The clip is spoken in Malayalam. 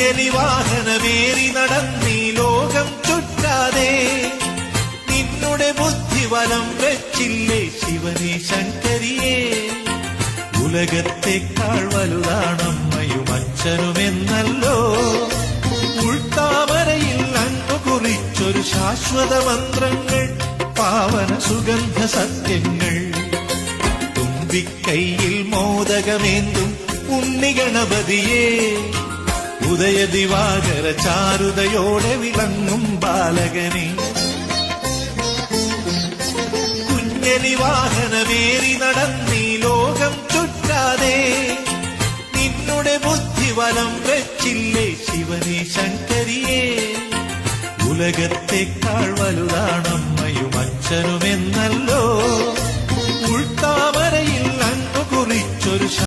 കുഞ്ഞലി വാഹനമേറി നടന്നീ ലോകം ചുറ്റാതെ നിന്നുടെ ബുദ്ധിവലം വെച്ചില്ലേ ശിവനെ ശങ്കരിയേ. ഉലകത്തെക്കാൾ വലുതാണമ്മയും അച്ഛനുമെന്നല്ലോ ഉൾത്താമരയിൽ അങ്ങു കുറിച്ചൊരു ശാശ്വത മന്ത്രങ്ങൾ, പാവന സുഗന്ധ സത്യങ്ങൾ. തുമ്പിക്കൈയിൽ മോദകമേന്തും ഉണ്ണിഗണപതിയേ, ഉദയദിവാകര ചാരുതയോടെ വിളങ്ങും ബാലകനെ. കുഞ്ഞലി വാഹനമേറി നടന്നീ ലോകം ചുറ്റാതെ നിന്നുടെ ബുദ്ധിവലം വെച്ചില്ലേ ശിവനെ ശങ്കരിയേ. ഉലകത്തെക്കാൾ വലുതാണമ്മയും അച്ഛനുമെന്നല്ലോ ഉൾത്താ